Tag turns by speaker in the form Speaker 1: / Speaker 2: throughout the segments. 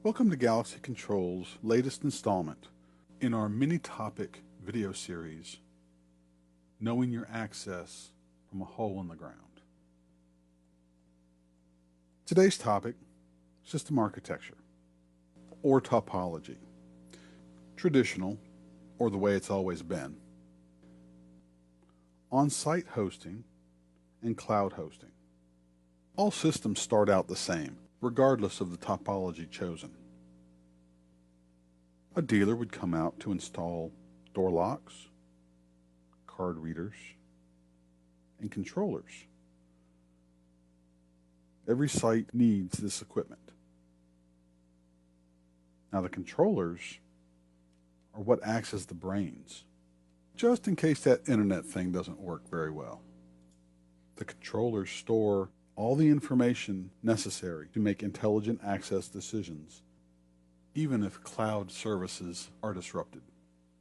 Speaker 1: Welcome to Galaxy Control's latest installment in our mini-topic video series, Knowing Your Access from a Hole in the Ground. Today's topic, system architecture, or topology, traditional, or the way it's always been, on-site hosting, and cloud hosting. All systems start out the same, regardless of the topology chosen. A dealer would come out to install door locks, card readers, and controllers. Every site needs this equipment. Now the controllers are what acts as the brains, just in case that internet thing doesn't work very well. The controllers store all the information necessary to make intelligent access decisions, even if cloud services are disrupted.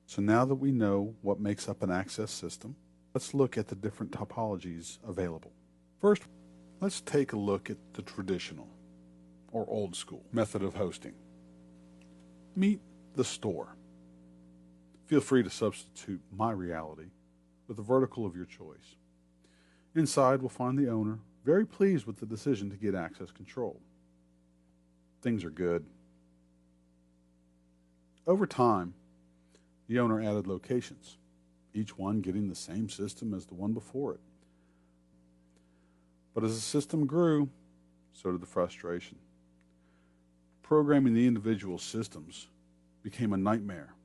Speaker 1: So now that we know what makes up an access system, let's look at the different topologies available. First, let's take a look at the traditional, or old school, method of hosting. Meet the store. Feel free to substitute my reality with a vertical of your choice. Inside, we'll find the owner very pleased with the decision to get access control. Things are good. Over time, the owner added locations, each one getting the same system as the one before it. But as the system grew, so did the frustration. Programming the individual systems became a nightmare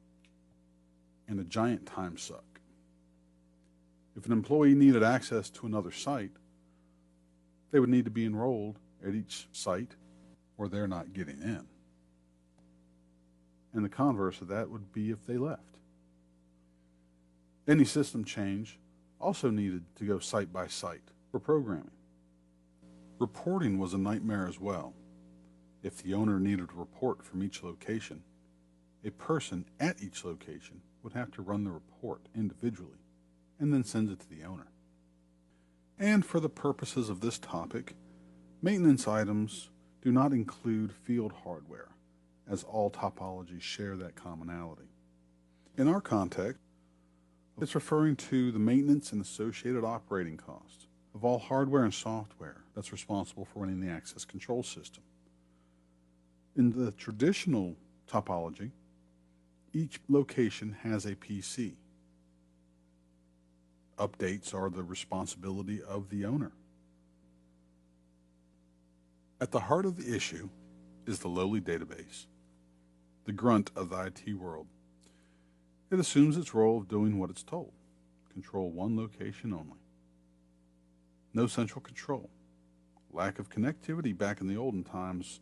Speaker 1: and a giant time suck. If an employee needed access to another site, they would need to be enrolled at each site or they're not getting in. And the converse of that would be if they left. Any system change also needed to go site by site for programming. Reporting was a nightmare as well. If the owner needed a report from each location, a person at each location would have to run the report individually and then send it to the owner. And for the purposes of this topic, maintenance items do not include field hardware, as all topologies share that commonality. In our context, it's referring to the maintenance and associated operating costs of all hardware and software that's responsible for running the access control system. In the traditional topology, each location has a PC. Updates are the responsibility of the owner. At the heart of the issue is the lowly database, the grunt of the IT world. It assumes its role of doing what it's told, control one location only. No central control. Lack of connectivity back in the olden times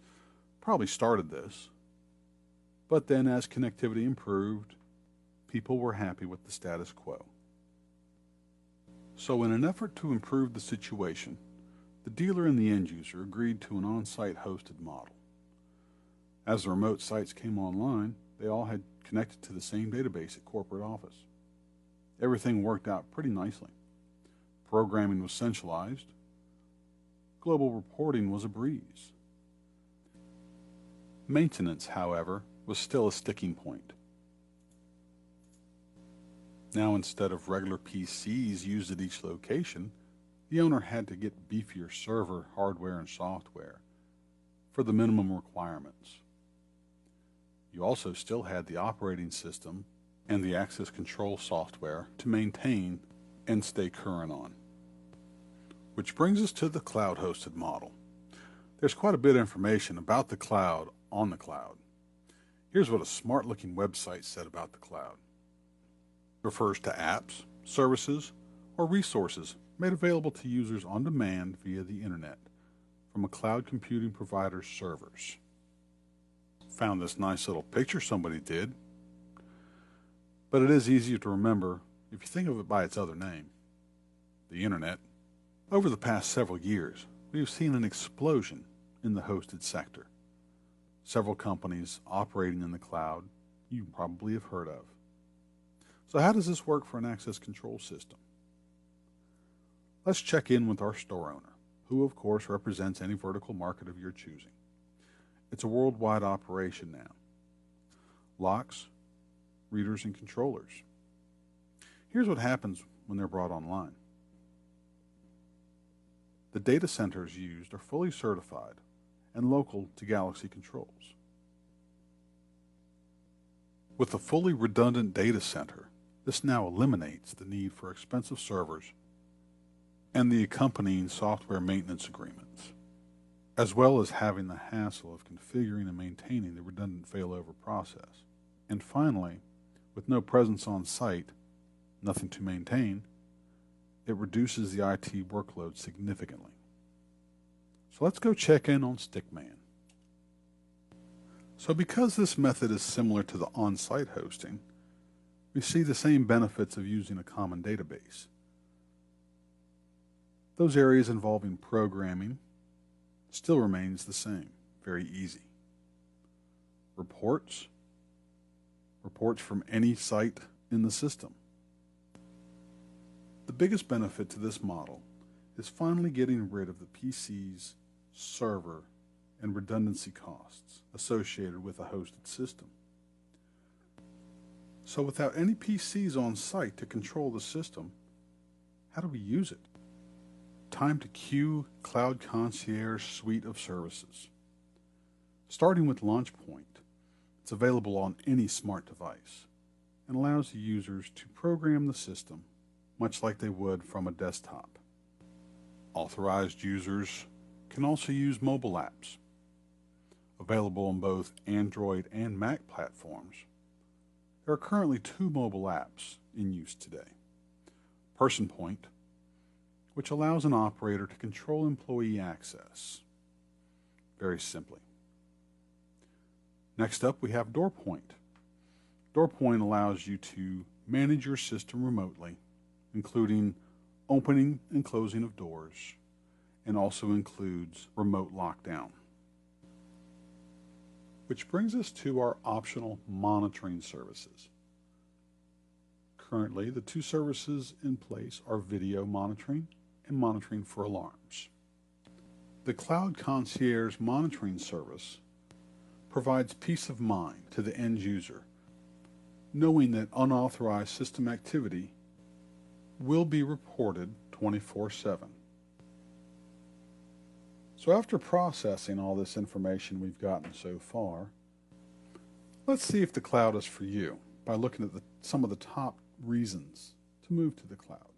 Speaker 1: probably started this, but then as connectivity improved, people were happy with the status quo. So in an effort to improve the situation, the dealer and the end user agreed to an on-site hosted model. As the remote sites came online, they all had connected to the same database at corporate office. Everything worked out pretty nicely. Programming was centralized. Global reporting was a breeze. Maintenance, however, was still a sticking point. Now, instead of regular PCs used at each location, the owner had to get beefier server hardware and software for the minimum requirements. You also still had the operating system and the access control software to maintain and stay current on. Which brings us to the cloud-hosted model. There's quite a bit of information about the cloud on the cloud. Here's what a smart-looking website said about the cloud. It refers to apps, services, or resources made available to users on demand via the internet from a cloud computing provider's servers. Found this nice little picture somebody did, but it is easier to remember if you think of it by its other name, the internet. Over the past several years, we have seen an explosion in the hosted sector. Several companies operating in the cloud you probably have heard of. So how does this work for an access control system? Let's check in with our store owner, who of course represents any vertical market of your choosing. It's a worldwide operation now. Locks, readers, and controllers. Here's what happens when they're brought online. The data centers used are fully certified and local to Galaxy controls. With a fully redundant data center, this now eliminates the need for expensive servers and the accompanying software maintenance agreements, as well as having the hassle of configuring and maintaining the redundant failover process. And finally, with no presence on site, nothing to maintain, it reduces the IT workload significantly. So let's go check in on Stickman. So because this method is similar to the on-site hosting, we see the same benefits of using a common database. Those areas involving programming still remains the same, very easy. Reports from any site in the system. The biggest benefit to this model is finally getting rid of the PC's server and redundancy costs associated with a hosted system. So without any PCs on site to control the system, how do we use it? Time to queue Cloud Concierge suite of services. Starting with LaunchPoint, it's available on any smart device and allows the users to program the system much like they would from a desktop. Authorized users can also use mobile apps. Available on both Android and Mac platforms, there are currently 2 mobile apps in use today. PersonPoint, which allows an operator to control employee access very simply. Next up, we have DoorPoint. DoorPoint allows you to manage your system remotely, including opening and closing of doors, and also includes remote lockdown. Which brings us to our optional monitoring services. Currently, the 2 services in place are video monitoring and monitoring for alarms. The Cloud Concierge monitoring service provides peace of mind to the end user, knowing that unauthorized system activity will be reported 24/7. So after processing all this information we've gotten so far, let's see if the cloud is for you by looking at some of the top reasons to move to the cloud.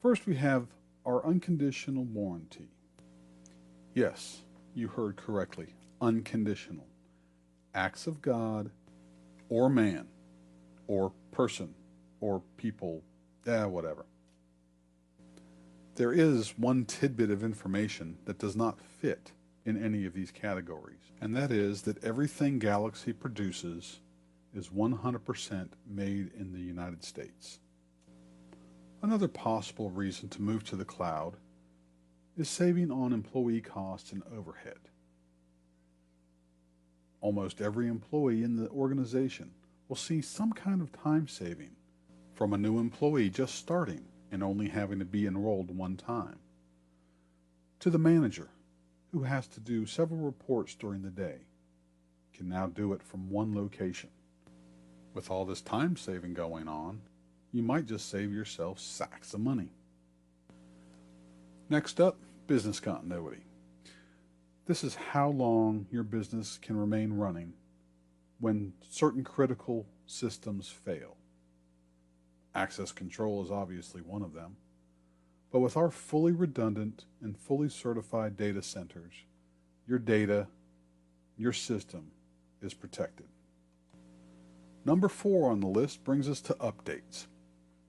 Speaker 1: First, we have our unconditional warranty. Yes, you heard correctly, unconditional. Acts of God or man or person or people, whatever. There is one tidbit of information that does not fit in any of these categories, and that is that everything Galaxy produces is 100% made in the United States. Another possible reason to move to the cloud is saving on employee costs and overhead. Almost every employee in the organization will see some kind of time saving, from a new employee just starting and only having to be enrolled one time, to the manager who has to do several reports during the day, can now do it from one location. With all this time saving going on, you might just save yourself sacks of money. Next up, business continuity. This is how long your business can remain running when certain critical systems fail. Access control is obviously one of them, but with our fully redundant and fully certified data centers, your data, your system is protected. Number 4 on the list brings us to updates.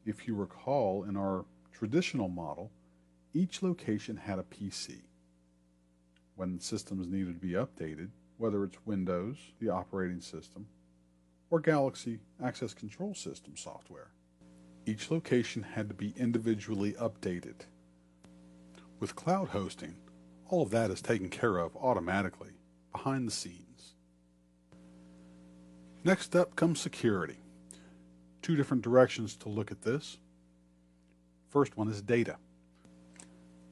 Speaker 1: If you recall, in our traditional model, each location had a PC. When systems needed to be updated, whether it's Windows, the operating system, or Galaxy Access Control System software, each location had to be individually updated. With cloud hosting, all of that is taken care of automatically, behind the scenes. Next up comes security. 2 different directions to look at this. First one is data.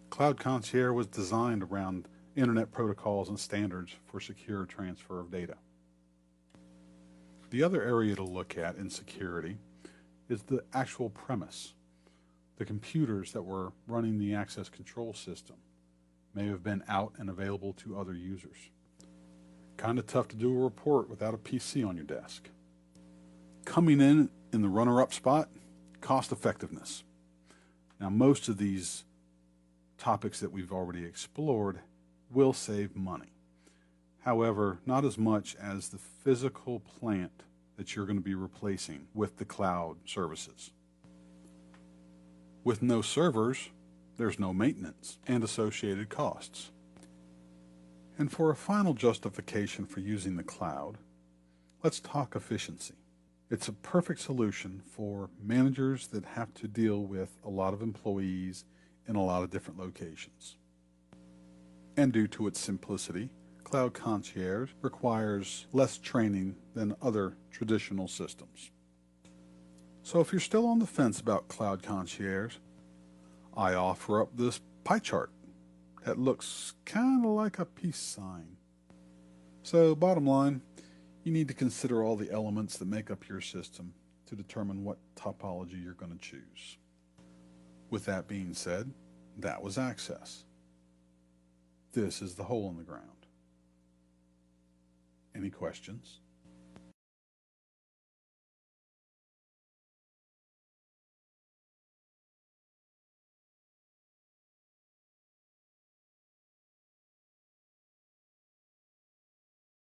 Speaker 1: Cloud Concierge was designed around internet protocols and standards for secure transfer of data. The other area to look at in security is the actual premise. The computers that were running the access control system may have been out and available to other users. Kind of tough to do a report without a PC on your desk. Coming in the runner-up spot, cost effectiveness. Now, most of these topics that we've already explored will save money. However, not as much as the physical plant that you're going to be replacing with the cloud services. With no servers, there's no maintenance and associated costs. And for a final justification for using the cloud, let's talk efficiency. It's a perfect solution for managers that have to deal with a lot of employees in a lot of different locations. And due to its simplicity, Cloud Concierge requires less training than other traditional systems. So if you're still on the fence about Cloud Concierge, I offer up this pie chart that looks kind of like a peace sign. So bottom line, you need to consider all the elements that make up your system to determine what topology you're going to choose. With that being said, that was access. This is the hole in the ground. Any questions?